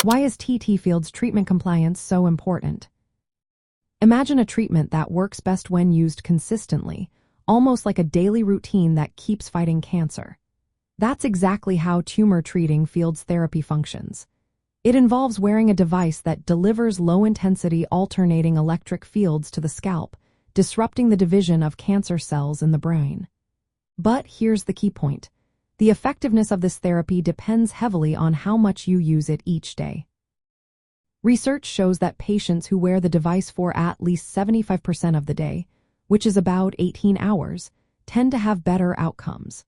Why is TTFields treatment compliance so important? Imagine a treatment that works best when used consistently, almost like a daily routine that keeps fighting cancer. That's exactly how Tumor Treating Fields therapy functions. It involves wearing a device that delivers low-intensity alternating electric fields to the scalp, disrupting the division of cancer cells in the brain. But here's the key point. The effectiveness of this therapy depends heavily on how much you use it each day. Research shows that patients who wear the device for at least 75% of the day, which is about 18 hours, tend to have better outcomes.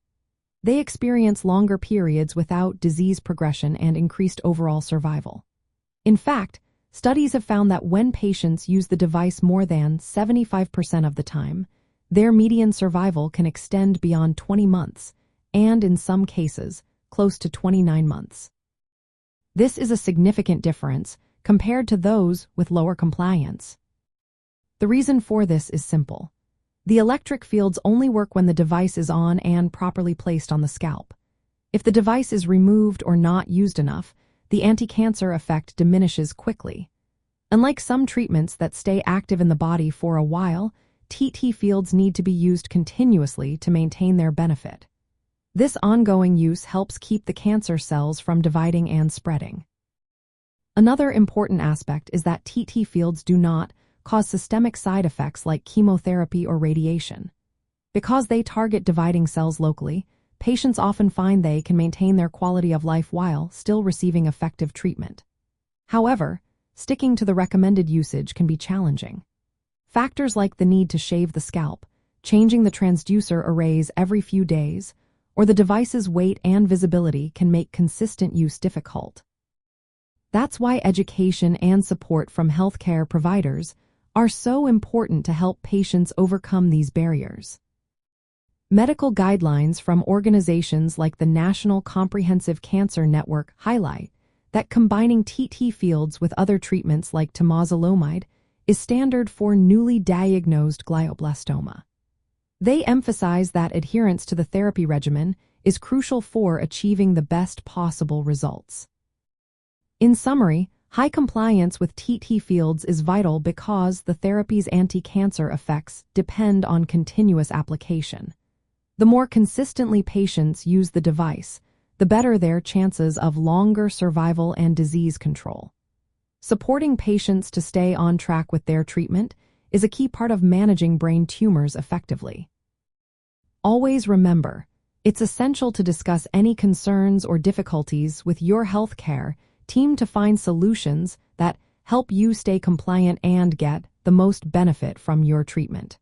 They experience longer periods without disease progression and increased overall survival. In fact, studies have found that when patients use the device more than 75% of the time, their median survival can extend beyond 20 months, and in some cases, close to 29 months. This is a significant difference compared to those with lower compliance. The reason for this is simple. The electric fields only work when the device is on and properly placed on the scalp. If the device is removed or not used enough, the anti-cancer effect diminishes quickly. Unlike some treatments that stay active in the body for a while, TTFields need to be used continuously to maintain their benefit. This ongoing use helps keep the cancer cells from dividing and spreading. Another important aspect is that TTFields do not cause systemic side effects like chemotherapy or radiation. Because they target dividing cells locally, patients often find they can maintain their quality of life while still receiving effective treatment. However, sticking to the recommended usage can be challenging. Factors like the need to shave the scalp, changing the transducer arrays every few days, or the device's weight and visibility can make consistent use difficult. That's why education and support from healthcare providers are so important to help patients overcome these barriers. Medical guidelines from organizations like the National Comprehensive Cancer Network highlight that combining TTFields with other treatments like temozolomide is standard for newly diagnosed glioblastoma. They emphasize that adherence to the therapy regimen is crucial for achieving the best possible results. In summary, high compliance with TTFields is vital because the therapy's anti-cancer effects depend on continuous application. The more consistently patients use the device, the better their chances of longer survival and disease control. Supporting patients to stay on track with their treatment is a key part of managing brain tumors effectively. Always remember, it's essential to discuss any concerns or difficulties with your healthcare team to find solutions that help you stay compliant and get the most benefit from your treatment.